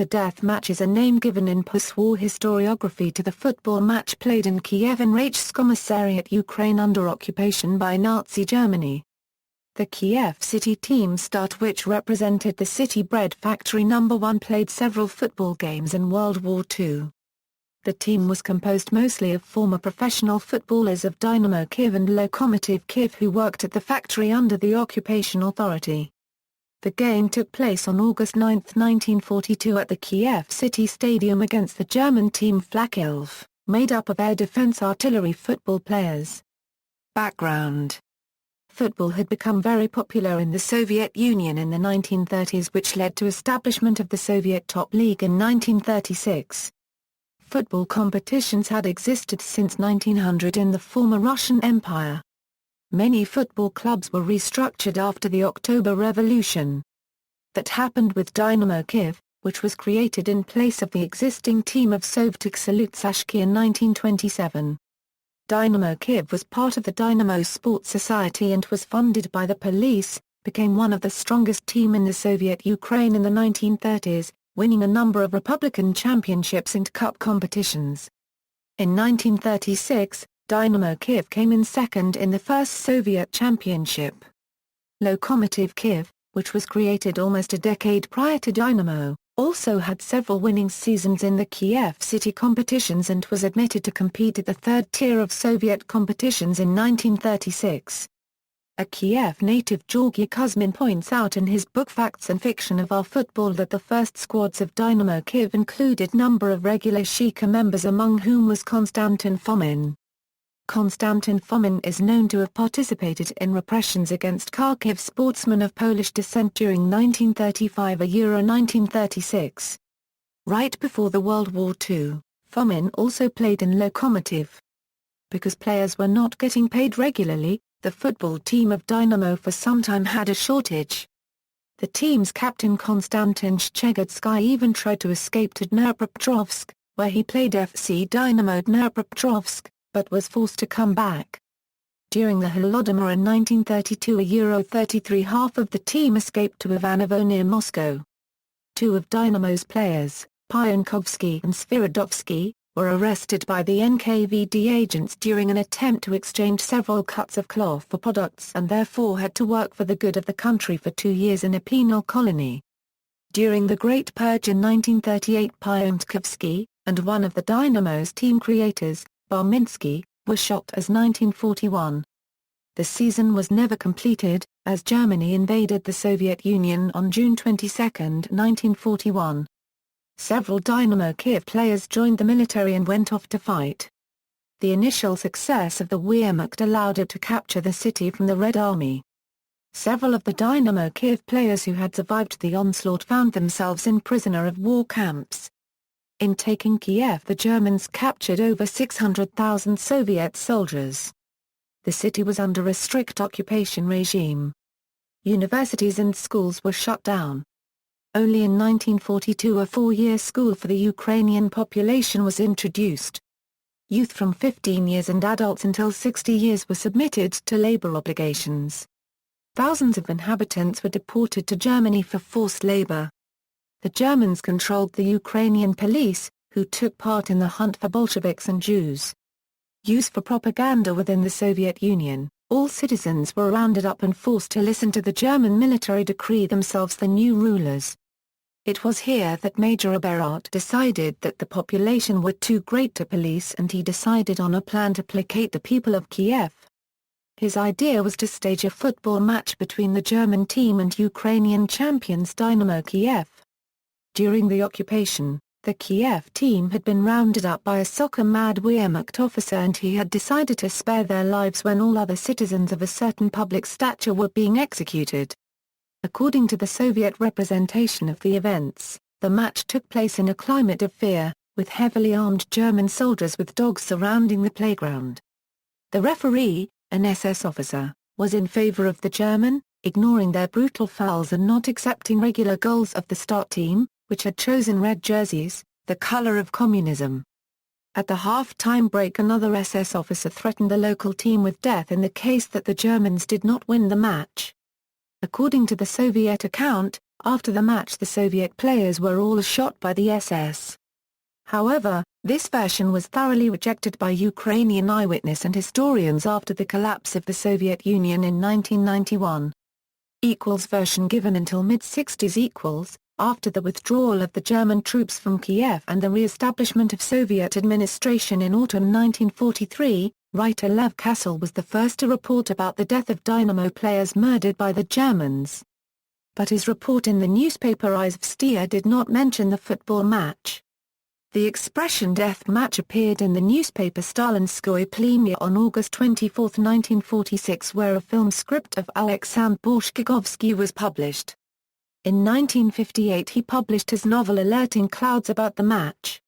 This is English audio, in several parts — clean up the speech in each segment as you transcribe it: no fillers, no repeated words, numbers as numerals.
The death match is a name given in postwar historiography to the football match played in Kiev in Reichskommissariat Ukraine under occupation by Nazi Germany. The Kiev city team start, which represented the city Bread Factory No.1, played several football games in World War II. The team was composed mostly of former professional footballers of Dynamo Kyiv and Lokomotyv Kyiv who worked at the factory under the occupation authority. The game took place on August 9, 1942 at the Kiev City Stadium against the German team Flakelf, made up of air defense artillery football players. Background: football had become very popular in the Soviet Union in the 1930s, which led to establishment of the Soviet Top League in 1936. Football competitions had existed since 1900 in the former Russian Empire. Many football clubs were restructured after the October Revolution. That happened with Dynamo Kyiv, which was created in place of the existing team of Sovtik Salutskyi in 1927. Dynamo Kyiv was part of the Dynamo Sports Society and was funded by the police, became one of the strongest team in the Soviet Ukraine in the 1930s, winning a number of Republican championships and cup competitions. In 1936, Dynamo Kyiv came in second in the first Soviet championship. Lokomotyv Kyiv, which was created almost a decade prior to Dynamo, also had several winning seasons in the Kiev city competitions and was admitted to compete at the third tier of Soviet competitions in 1936. A Kiev native Georgy Kuzmin points out in his book Facts and Fiction of Our Football that the first squads of Dynamo Kyiv included number of regular Shika members, among whom was Konstantin Fomin. Konstantin Fomin is known to have participated in repressions against Kharkiv sportsmen of Polish descent during 1935–1936. Right before the World War II, Fomin also played in Lokomotyv. Because players were not getting paid regularly, the football team of Dynamo for some time had a shortage. The team's captain Konstantin Szczegodzki even tried to escape to Dnipropetrovsk, where he played FC Dynamo Dnipropetrovsk, but was forced to come back. During the Holodomor in 1932, €33 half of the team escaped to Ivanovo near Moscow. Two of Dynamo's players, Pyankovsky and Sviridovsky, were arrested by the NKVD agents during an attempt to exchange several cuts of cloth for products and therefore had to work for the good of the country for 2 years in a penal colony. During the Great Purge in 1938, Pyankovsky, and one of the Dynamo's team creators, Barminsky, were shot as 1941. The season was never completed, as Germany invaded the Soviet Union on June 22, 1941. Several Dynamo Kyiv players joined the military and went off to fight. The initial success of the Wehrmacht allowed it to capture the city from the Red Army. Several of the Dynamo Kyiv players who had survived the onslaught found themselves in prisoner of war camps. In taking Kiev, the Germans captured over 600,000 Soviet soldiers. The city was under a strict occupation regime. Universities and schools were shut down. Only in 1942 a 4-year school for the Ukrainian population was introduced. Youth from 15 years and adults until 60 years were submitted to labor obligations. Thousands of inhabitants were deported to Germany for forced labor. The Germans controlled the Ukrainian police, who took part in the hunt for Bolsheviks and Jews. Used for propaganda within the Soviet Union, all citizens were rounded up and forced to listen to the German military decree themselves the new rulers. It was here that Major Oberrat decided that the population were too great to police, and he decided on a plan to placate the people of Kiev. His idea was to stage a football match between the German team and Ukrainian champions Dynamo Kiev. During the occupation, the Kiev team had been rounded up by a soccer-mad Wehrmacht officer, and he had decided to spare their lives when all other citizens of a certain public stature were being executed. According to the Soviet representation of the events, the match took place in a climate of fear, with heavily armed German soldiers with dogs surrounding the playground. The referee, an SS officer, was in favor of the German, ignoring their brutal fouls and not accepting regular goals of the start team, which had chosen red jerseys, the color of communism. At the half-time break, another SS officer threatened the local team with death in the case that the Germans did not win the match. According to the Soviet account, After the match, the Soviet players were all shot by the SS. However, this version was thoroughly rejected by Ukrainian eyewitness and historians after the collapse of the Soviet Union in 1991. Version given until mid-60s. After the withdrawal of the German troops from Kiev and the re-establishment of Soviet administration in autumn 1943, writer Lev Kassel was the first to report about the death of Dynamo players murdered by the Germans. But his report in the newspaper Izvestia did not mention the football match. The expression death match appeared in the newspaper Stalinskoye Plemya on August 24, 1946, where a film script of Alexander Borshkigovsky was published. In 1958 he published his novel Alerting Clouds about the match.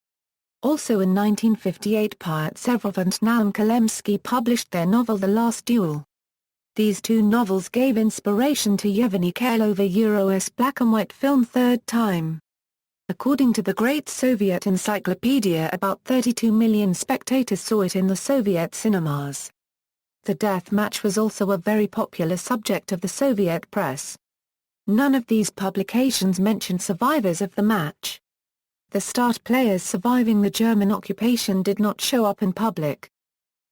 Also in 1958 Pyotr Severov and Naum Kalemsky published their novel The Last Duel. These two novels gave inspiration to Yevgeny Krylov-Euro's black and white film Third Time. According to the Great Soviet Encyclopedia, about 32 million spectators saw it in the Soviet cinemas. The death match was also a very popular subject of the Soviet press. None of these publications mentioned survivors of the match. The start players surviving the German occupation did not show up in public.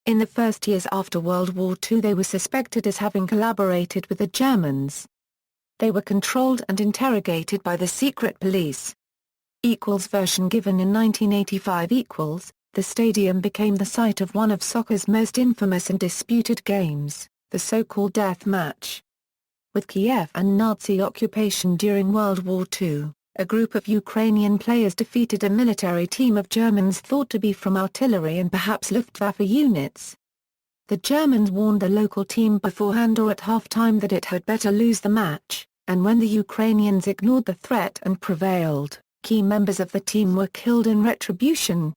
In the first years after World War II they were suspected as having collaborated with the Germans. They were controlled and interrogated by the secret police. Version given in 1985. The stadium became the site of one of soccer's most infamous and disputed games, the so-called death match. With Kiev and Nazi occupation during World War II, a group of Ukrainian players defeated a military team of Germans thought to be from artillery and perhaps Luftwaffe units. The Germans warned the local team beforehand or at half-time that it had better lose the match, and when the Ukrainians ignored the threat and prevailed, key members of the team were killed in retribution.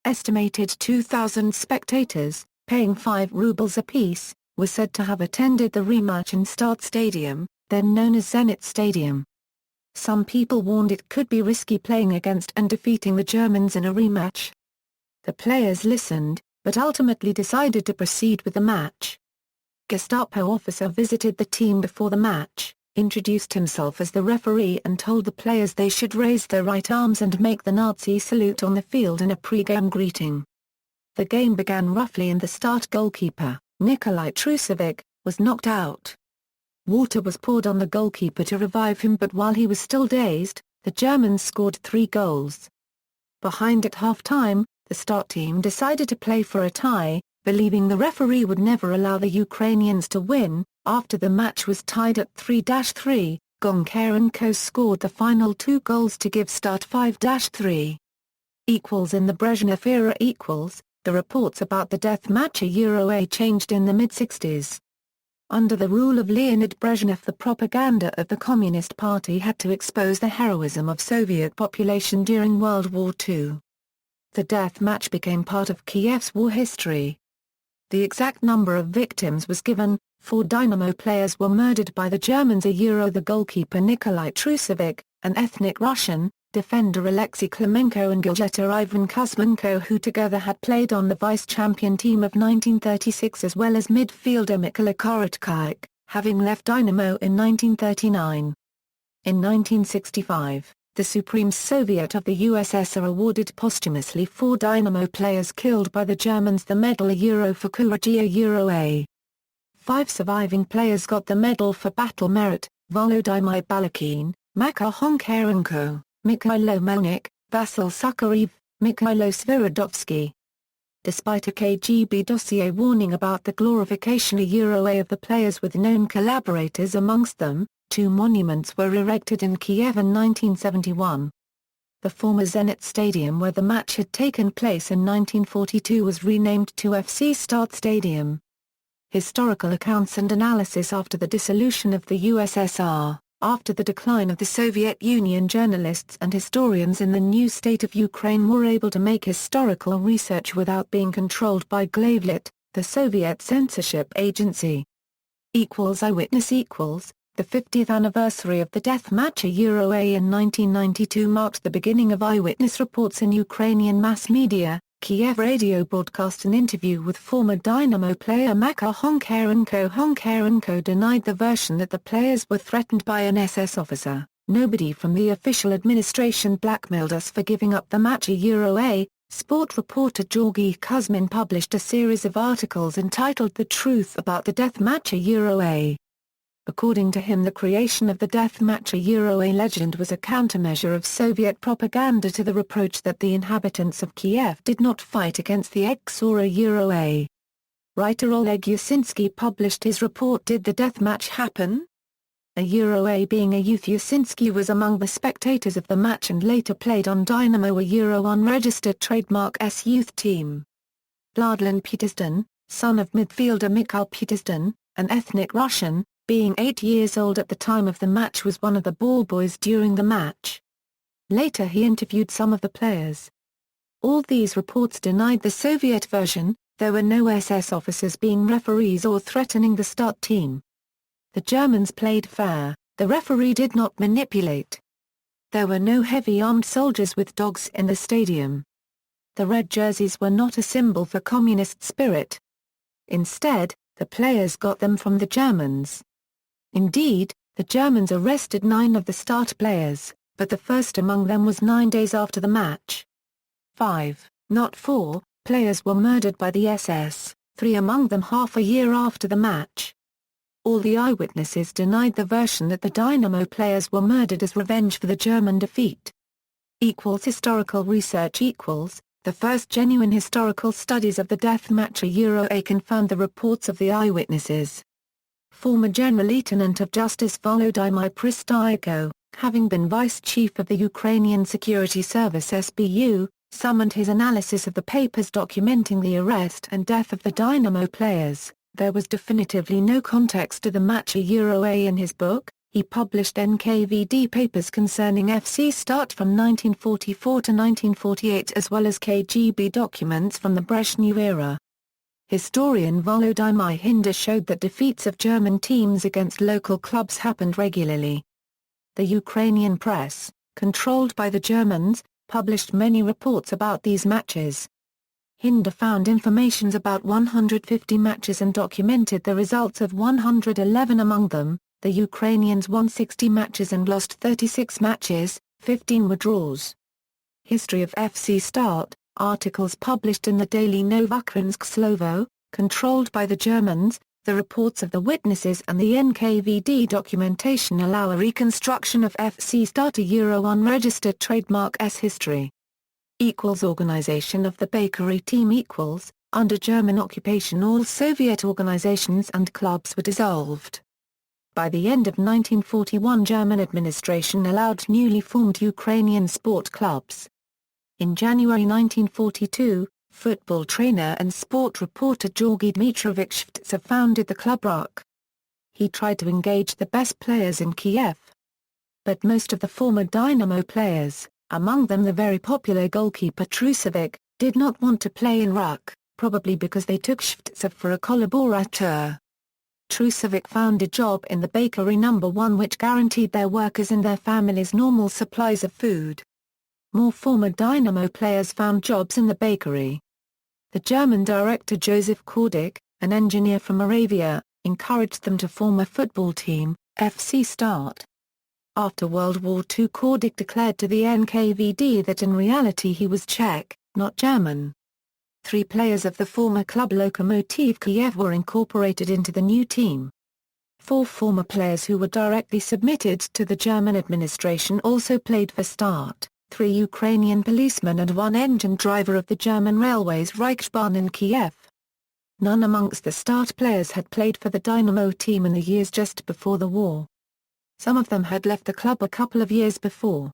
Estimated 2,000 spectators, paying 5 rubles apiece, were said to have attended the rematch in Start Stadium, then known as Zenit Stadium. Some people warned it could be risky playing against and defeating the Germans in a rematch. The players listened, but ultimately decided to proceed with the match. Gestapo officer visited the team before the match, introduced himself as the referee and told the players they should raise their right arms and make the Nazi salute on the field in a pre-game greeting. The game began roughly and the Start goalkeeper, Nikolai Trusovic, was knocked out. Water was poured on the goalkeeper to revive him, but while he was still dazed, the Germans scored 3 goals. Behind at half-time, the Start team decided to play for a tie, believing the referee would never allow the Ukrainians to win. After the match was tied at 3-3, Goncharenko scored the final 2 goals to give Start 5-3. In the Brezhnev era. The reports about the death match A changed in the mid-60s. Under the rule of Leonid Brezhnev, the propaganda of the Communist Party had to expose the heroism of Soviet population during World War II. The death match became part of Kiev's war history. The exact number of victims was given: 4 Dynamo players were murdered by the Germans. The goalkeeper Nikolai Trusovic, an ethnic Russian, defender Alexei Klemenko and goalgetter Ivan Kuzmenko, who together had played on the vice-champion team of 1936, as well as midfielder Mykola Korotkik, having left Dynamo in 1939. In 1965, the Supreme Soviet of the USSR awarded posthumously 4 Dynamo players killed by the Germans the medal for courage A. 5 surviving players got the medal for battle merit: Volodymyr Balakin, Makar Honkarenko, Mikhailo Melnik, Vasil Sukharev, Mikhailo Sviridovsky. Despite a KGB dossier warning about the glorification A of the players with known collaborators amongst them, 2 monuments were erected in Kiev in 1971. The former Zenit Stadium where the match had taken place in 1942 was renamed to FC Start Stadium. Historical accounts and analysis after the dissolution of the USSR. After the decline of the Soviet Union, journalists and historians in the new state of Ukraine were able to make historical research without being controlled by Glavlit, the Soviet censorship agency. Eyewitness. The 50th anniversary of the death match A in 1992 marked the beginning of eyewitness reports in Ukrainian mass media. Kiev radio broadcast an interview with former Dynamo player Makar Honkarenko. Honkarenko denied the version that the players were threatened by an SS officer, Nobody from the official administration blackmailed us for giving up the match. A sport reporter Georgi Kuzmin published a series of articles entitled The Truth About the Death Match. A. According to him, the creation of the death match. A legend was a countermeasure of Soviet propaganda to the reproach that the inhabitants of Kiev did not fight against the X or A. Writer Oleg Yasinski published his report Did the Death Match Happen? A being a youth, Yasinski was among the spectators of the match and later played on Dynamo, a unregistered trademark S youth team. Vladlen Petersdon, son of midfielder Mikhail Petersdon, an ethnic Russian, being 8 years old at the time of the match, was one of the ball boys during the match. Later he interviewed some of the players. All these reports denied the Soviet version. There were no SS officers being referees or threatening the start team. The Germans played fair, the referee did not manipulate. There were no heavy armed soldiers with dogs in the stadium. The red jerseys were not a symbol for communist spirit. Instead, the players got them from the Germans. Indeed, the Germans arrested 9 of the start players, but the first among them was 9 days after the match. 5, not 4, players were murdered by the SS, 3 among them half a year after the match. All the eyewitnesses denied the version that the Dynamo players were murdered as revenge for the German defeat. Historical research the first genuine historical studies of the death match. A confirmed the reports of the eyewitnesses. Former General Lieutenant of Justice Volodymyr Prystaiko, having been Vice Chief of the Ukrainian Security Service SBU, summoned his analysis of the papers documenting the arrest and death of the Dynamo players. There was definitively no context to the match. A in his book, he published NKVD papers concerning FC Start from 1944 to 1948 as well as KGB documents from the Brezhnev era. Historian Volodymyr Hinda showed that defeats of German teams against local clubs happened regularly. The Ukrainian press, controlled by the Germans, published many reports about these matches. Hinda found information about 150 matches and documented the results of 111 among them. The Ukrainians won 60 matches and lost 36 matches, 15 were draws. History of FC Start, articles published in the daily Novoukransk Slovo, controlled by the Germans, the reports of the witnesses and the NKVD documentation allow a reconstruction of FC Start. Unregistered trademark S history. Organization of the bakery team. Under German occupation all Soviet organizations and clubs were dissolved. By the end of 1941 German administration allowed newly formed Ukrainian sport clubs. In January 1942, football trainer and sport reporter Georgy Dmitrovich Shvtsev founded the club RUK. He tried to engage the best players in Kiev. But most of the former Dynamo players, among them the very popular goalkeeper Trusovic, did not want to play in RUK, probably because they took Shvtsev for a collaborateur. Trusovic found a job in the bakery No.1 which guaranteed their workers and their families normal supplies of food. More former Dynamo players found jobs in the bakery. The German director Joseph Kordik, an engineer from Moravia, encouraged them to form a football team, FC Start. After World War II, Kordik declared to the NKVD that in reality he was Czech, not German. 3 players of the former club Lokomotyv Kyiv were incorporated into the new team. 4 former players who were directly submitted to the German administration also played for Start, 3 Ukrainian policemen and 1 engine driver of the German railways Reichsbahn in Kiev. None amongst the Start players had played for the Dynamo team in the years just before the war. Some of them had left the club a couple of years before.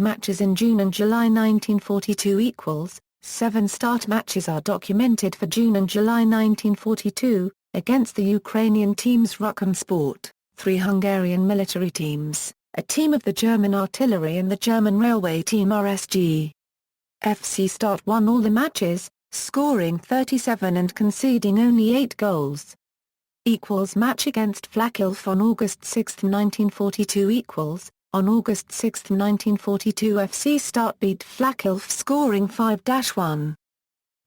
Matches in June and July 1942. 7 Start matches are documented for June and July 1942, against the Ukrainian teams Rukom Sport, 3 Hungarian military teams, a team of the German artillery and the German railway team RSG. FC Start won all the matches, scoring 37 and conceding only 8 goals. Match against Flakelf on August 6, 1942. On August 6, 1942 FC Start beat Flakelf scoring 5-1.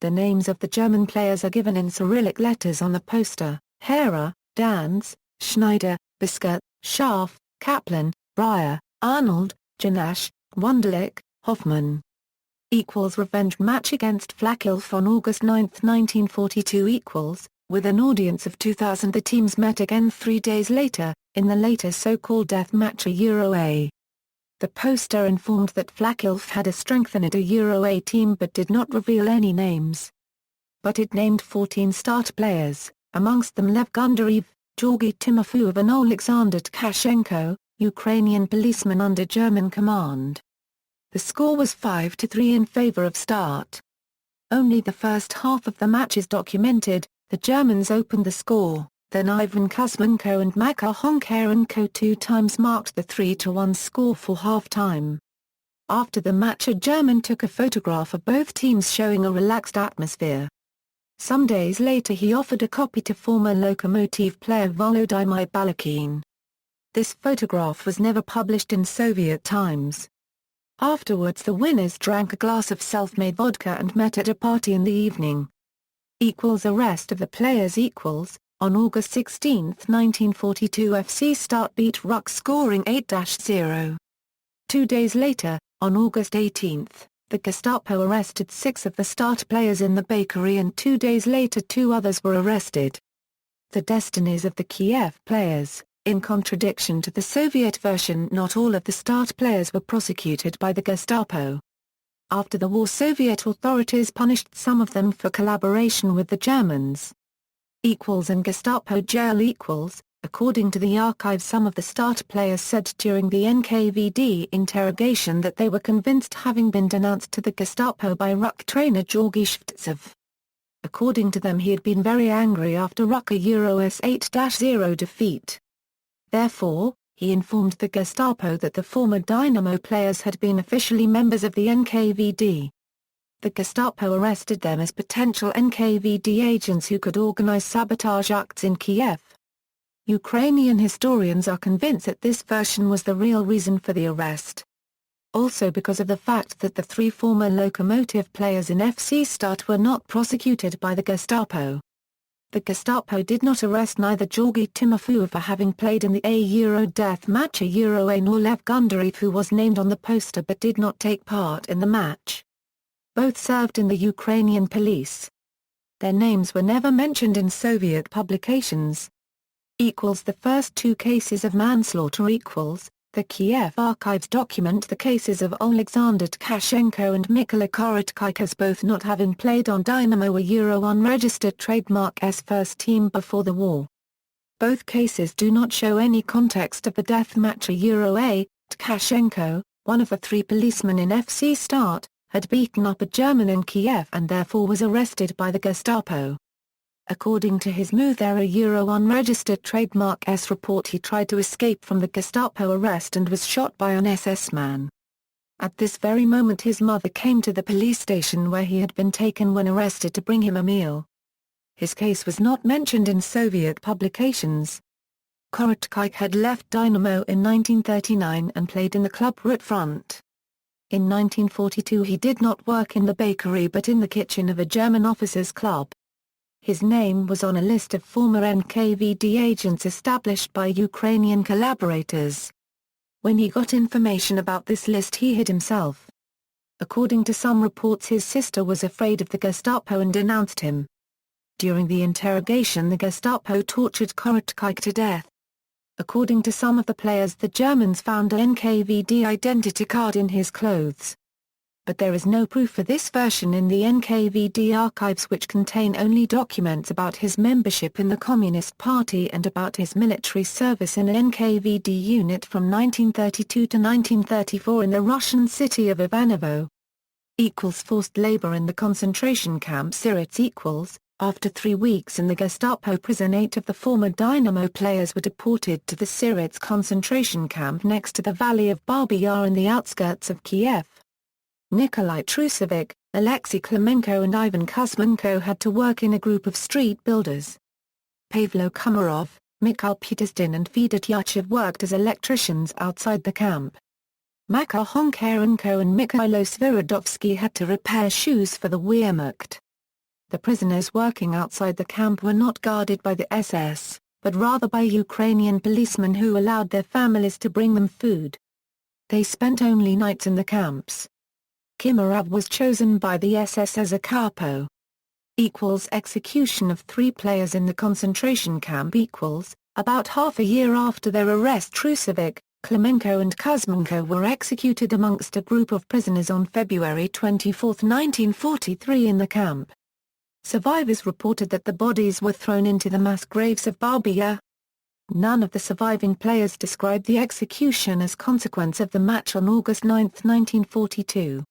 The names of the German players are given in Cyrillic letters on the poster: Hera, Danz, Schneider, Bisker, Scharf, Kaplan, Breyer, Arnold, Janash, Wunderlich, Hoffman. Revenge match against Flakelf on August 9, 1942 . With an audience of 2,000, the teams met again 3 days later, in the later so-called death match A. The poster informed that Flakelf had strengthened a team but did not reveal any names. But it named 14 start players, amongst them Lev Gundarev, Georgy Timofeyev and Alexander Tkachenko, Ukrainian policemen under German command. The score was 5-3 in favor of Start. Only the first half of the match is documented. The Germans opened the score, then Ivan Kuzmenko and Makar Honkarenko 2 times marked the 3-1 score for half-time. After the match, a German took a photograph of both teams showing a relaxed atmosphere. Some days later he offered a copy to former Lokomotyv player Volodymyr Balakin. This photograph was never published in Soviet times. Afterwards the winners drank a glass of self-made vodka and met at a party in the evening. Arrest of the players. On August 16, 1942 FC Start beat Ruck scoring 8-0. 2 days later, on August 18, the Gestapo arrested 6 of the Start players in the bakery and 2 days later 2 others were arrested. The destinies of the Kiev players. In contradiction to the Soviet version, not all of the Start players were prosecuted by the Gestapo. After the war, Soviet authorities punished some of them for collaboration with the Germans. And Gestapo jail. According to the archive, some of the Start players said during the NKVD interrogation that they were convinced, having been denounced to the Gestapo by Ruck trainer Georgy Shvtsov. According to them, he had been very angry after Ruck's 8-0 defeat. Therefore, he informed the Gestapo that the former Dynamo players had been officially members of the NKVD. The Gestapo arrested them as potential NKVD agents who could organize sabotage acts in Kiev. Ukrainian historians are convinced that this version was the real reason for the arrest. Also because of the fact that the 3 former Lokomotyv players in FC Start were not prosecuted by the Gestapo. The Gestapo did not arrest neither Georgy Timofeyev for having played in the A death match A nor Lev Gundarev, who was named on the poster but did not take part in the match. Both served in the Ukrainian police. Their names were never mentioned in Soviet publications. The first 2 cases of manslaughter. The Kiev archives document the cases of Alexander Tkachenko and Mykola Korotkych as both not having played on Dynamo a unregistered trademark S first team before the war. Both cases do not show any context of the death match A. Tkachenko, one of the 3 policemen in FC Start, had beaten up a German in Kiev and therefore was arrested by the Gestapo. According to his Muther a unregistered trademark S report, he tried to escape from the Gestapo arrest and was shot by an SS man. At this very moment his mother came to the police station where he had been taken when arrested to bring him a meal. His case was not mentioned in Soviet publications. Korotkych had left Dynamo in 1939 and played in the club route front. In 1942 he did not work in the bakery but in the kitchen of a German officers' club. His name was on a list of former NKVD agents established by Ukrainian collaborators. When he got information about this list he hid himself. According to some reports, his sister was afraid of the Gestapo and denounced him. During the interrogation the Gestapo tortured Korotkych to death. According to some of the players, the Germans found an NKVD identity card in his clothes. But there is no proof for this version in the NKVD archives, which contain only documents about his membership in the Communist Party and about his military service in an NKVD unit from 1932 to 1934 in the Russian city of Ivanovo. Forced labor in the concentration camp Syrets. After 3 weeks in the Gestapo prison, 8 of the former Dynamo players were deported to the Syrets concentration camp next to the valley of Babi Yar in the outskirts of Kiev. Nikolai Trusovic, Alexei Klemenko and Ivan Kuzmenko had to work in a group of street builders. Pavlo Komarov, Mikhail Putistin and Fedor Tyachev worked as electricians outside the camp. Makar Honkarenko and Mikhailo Sviridovsky had to repair shoes for the Wehrmacht. The prisoners working outside the camp were not guarded by the SS, but rather by Ukrainian policemen who allowed their families to bring them food. They spent only nights in the camps. Kimarov was chosen by the SS as a capo. Execution of 3 players in the concentration camp. About half a year after their arrest, Trusovic, Klemenko and Kuzmenko were executed amongst a group of prisoners on February 24, 1943 in the camp. Survivors reported that the bodies were thrown into the mass graves of Barbia. None of the surviving players described the execution as consequence of the match on August 9, 1942.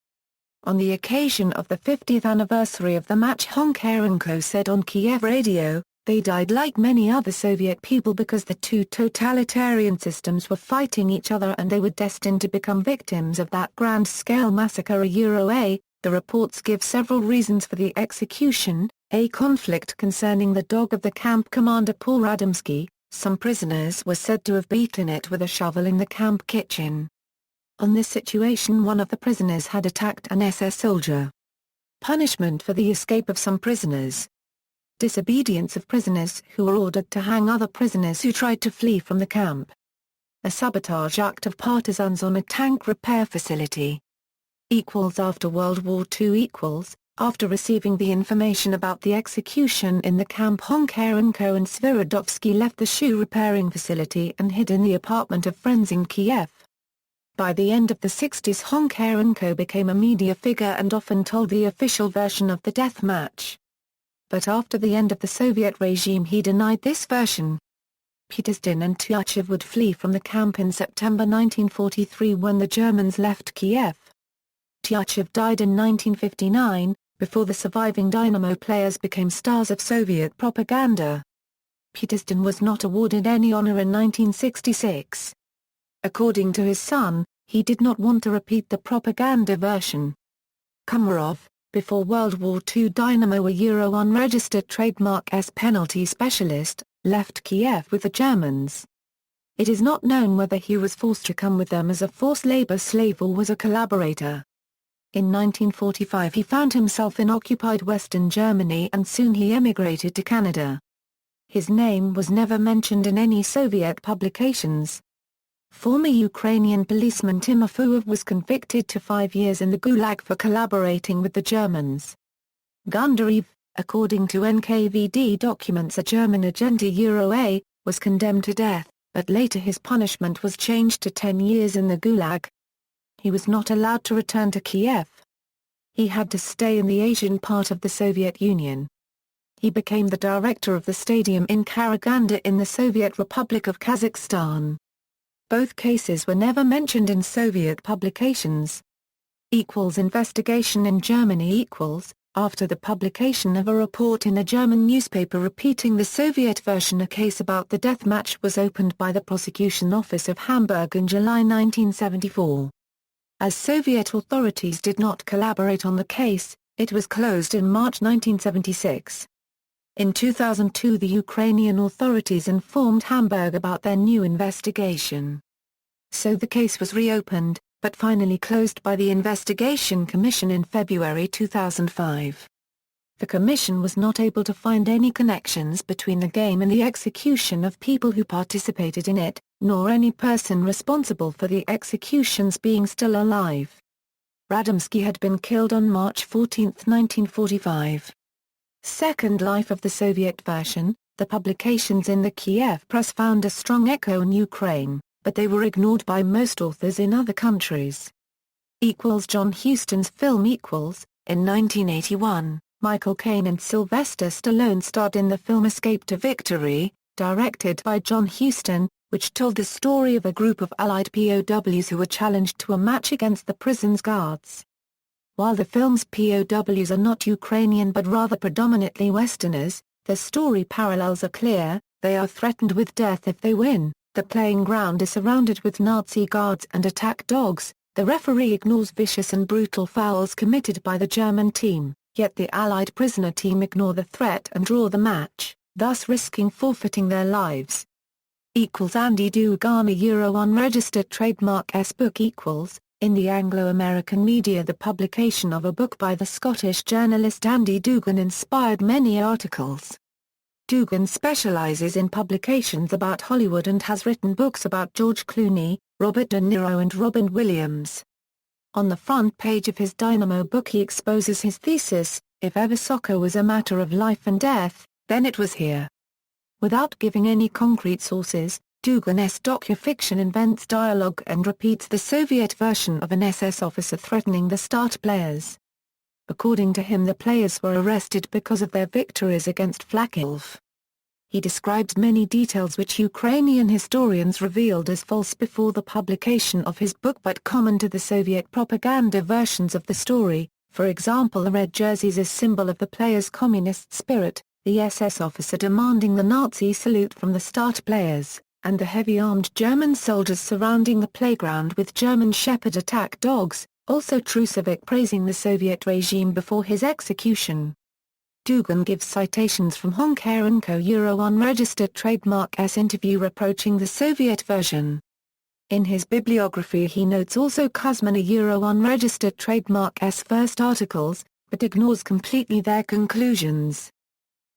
On the occasion of the 50th anniversary of the match, Honkarenko said on Kiev radio, "They died like many other Soviet people because the 2 totalitarian systems were fighting each other and they were destined to become victims of that grand-scale massacre." The reports give several reasons for the execution: a conflict concerning the dog of the camp commander Paul Radomski. Some prisoners were said to have beaten it with a shovel in the camp kitchen. On this situation, one of the prisoners had attacked an SS soldier. Punishment for the escape of some prisoners. Disobedience of prisoners who were ordered to hang other prisoners who tried to flee from the camp. A sabotage act of partisans on a tank repair facility. After World War II. After receiving the information about the execution in the camp, Honkarenko and Sviridovsky left the shoe repairing facility and hid in the apartment of friends in Kiev. By the end of the 60s, Honkarenko became a media figure and often told the official version of the death match. But after the end of the Soviet regime, he denied this version. Putestin and Tyachev would flee from the camp in September 1943 when the Germans left Kiev. Tyachev died in 1959, before the surviving Dynamo players became stars of Soviet propaganda. Putestin was not awarded any honor in 1966. According to his son, he did not want to repeat the propaganda version. Komarov, before World War II, Dynamo, a unregistered trademark S penalty specialist, left Kiev with the Germans. It is not known whether he was forced to come with them as a forced labor slave or was a collaborator. In 1945 he found himself in occupied Western Germany and soon he emigrated to Canada. His name was never mentioned in any Soviet publications. Former Ukrainian policeman Timofeyev was convicted to 5 years in the Gulag for collaborating with the Germans. Gundarev, according to NKVD documents, a German agent A, was condemned to death, but later his punishment was changed to 10 years in the Gulag. He was not allowed to return to Kiev. He had to stay in the Asian part of the Soviet Union. He became the director of the stadium in Karaganda in the Soviet Republic of Kazakhstan. Both cases were never mentioned in Soviet publications. Investigation in Germany. After the publication of a report in a German newspaper repeating the Soviet version, a case about the death match was opened by the prosecution office of Hamburg in July 1974. As Soviet authorities did not collaborate on the case, it was closed in March 1976. In 2002, the Ukrainian authorities informed Hamburg about their new investigation. So the case was reopened, but finally closed by the Investigation Commission in February 2005. The commission was not able to find any connections between the game and the execution of people who participated in it, nor any person responsible for the executions being still alive. Radomski had been killed on March 14, 1945. Second Life of the Soviet version. The publications in the Kiev press found a strong echo in Ukraine, but they were ignored by most authors in other countries. John Huston's film. In 1981, Michael Caine and Sylvester Stallone starred in the film Escape to Victory, directed by John Huston, which told the story of a group of Allied POWs who were challenged to a match against the prison's guards. While the film's POWs are not Ukrainian but rather predominantly Westerners, the story parallels are clear. They are threatened with death if they win, the playing ground is surrounded with Nazi guards and attack dogs, the referee ignores vicious and brutal fouls committed by the German team, yet the Allied prisoner team ignore the threat and draw the match, thus risking forfeiting their lives. Andy Dugan unregistered trademark S book. In the Anglo-American media, the publication of a book by the Scottish journalist Andy Dugan inspired many articles. Dugan specializes in publications about Hollywood and has written books about George Clooney, Robert De Niro and Robin Williams. On the front page of his Dynamo book he exposes his thesis, "If ever soccer was a matter of life and death, then it was here." Without giving any concrete sources, Dugan's docufiction invents dialogue and repeats the Soviet version of an SS officer threatening the start players. According to him, the players were arrested because of their victories against Flakelf. He describes many details which Ukrainian historians revealed as false before the publication of his book but common to the Soviet propaganda versions of the story, for example the red jerseys as symbol of the players' communist spirit, the SS officer demanding the Nazi salute from the start players, and the heavy-armed German soldiers surrounding the playground with German Shepherd attack dogs, also Trusovic praising the Soviet regime before his execution. Dugan gives citations from Honkarenko Euro unregistered trademark S interview reproaching the Soviet version. In his bibliography he notes also Kuzmina Euro unregistered trademark S first articles, but ignores completely their conclusions.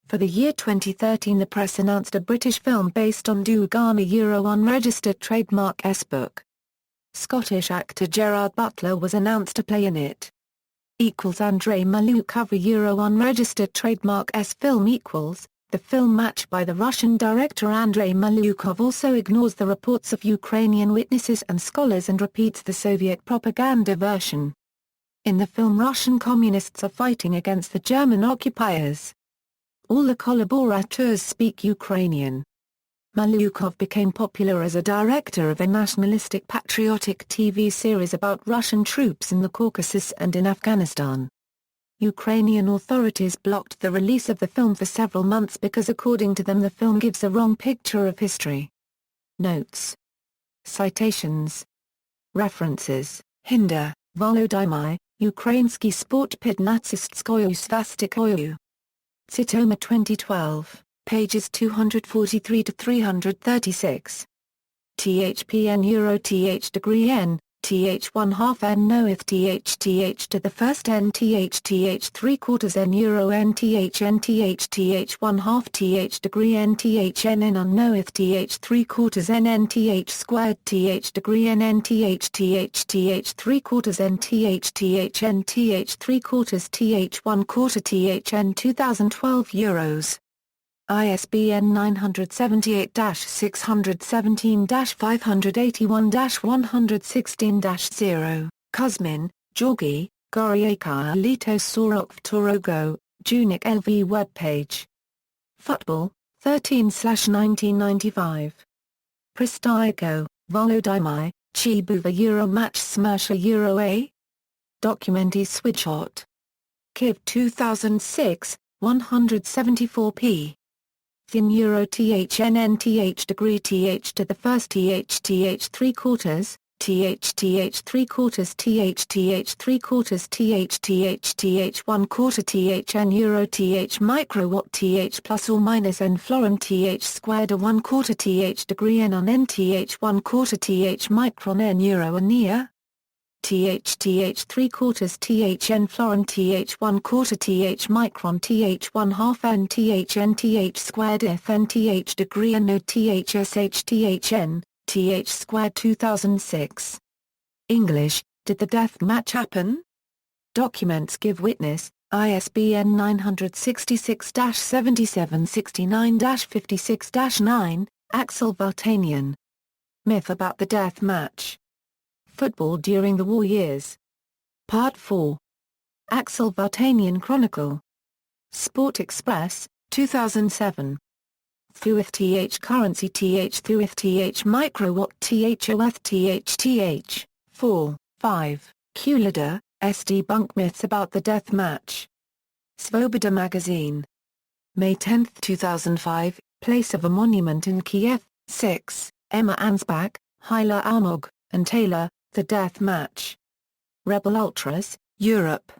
For the year 2013 the press announced a British film based on Dugan Euro unregistered trademark S book. Scottish actor Gerard Butler was announced to play in it. Andrei Malukov Euro unregistered trademark S film the film Match by the Russian director Andrei Malukov also ignores the reports of Ukrainian witnesses and scholars and repeats the Soviet propaganda version. In the film Russian communists are fighting against the German occupiers. All the collaborators speak Ukrainian. Malukov became popular as a director of a nationalistic patriotic TV series about Russian troops in the Caucasus and in Afghanistan. Ukrainian authorities blocked the release of the film for several months because according to them the film gives a wrong picture of history. Notes. Citations. References: Hinda, Volodymyr, Ukrainsky sport pid natsistskoyu svastikoyu. Citoma 2012. Pages 243 to 336. THPN Euro TH degree N, TH 1/2 N knoweth TH TH to the first N TH TH 3/4 N Euro N TH N TH TH 1/2 TH degree N TH N N unknoweth TH 3/4 N N TH squared TH degree N N TH TH TH 3/4 N TH TH N TH 3/4 TH 1/4 TH N 2012 Euros. ISBN 978-617-581-116-0, Kuzmin, Georgy, Goryaka Lito Sorok Torogo, Junik LV webpage. Football, 13/1995. Pristaiko, Volodymyr, Chibuva Euro Match Smersha Euro A? Documenti Switchot. Kyiv 2006, 174p. Thin Euro THNN TH degree TH to the first TH TH 3/4, TH TH 3/4 TH TH 3/4 TH TH TH 1/4 THN Euro TH microwatt TH plus or minus N florin TH squared a 1/4 TH degree N on N TH 1/4 TH micron N Euro a near TH TH 3/4 TH N florin TH 1/4 TH micron TH 1/2 N TH N TH squared F N TH degree N O TH SH TH N, TH squared 2006. English, Did the Death Match Happen? Documents give witness, ISBN 966-7769-56-9, Axel Vartanian. Myth about the Death Match. Football during the War Years. Part 4. Axel Vartanian Chronicle. Sport Express, 2007. Thuith th currency th thuith th microwatt th oeth th 4, 5, Kulida, SD Bunk Myths about the Death Match. Svoboda Magazine. May 10, 2005, Place of a Monument in Kiev, 6, Emma Ansbach, Hyla Almog, and Taylor, The Death Match. Rebel Ultras, Europe.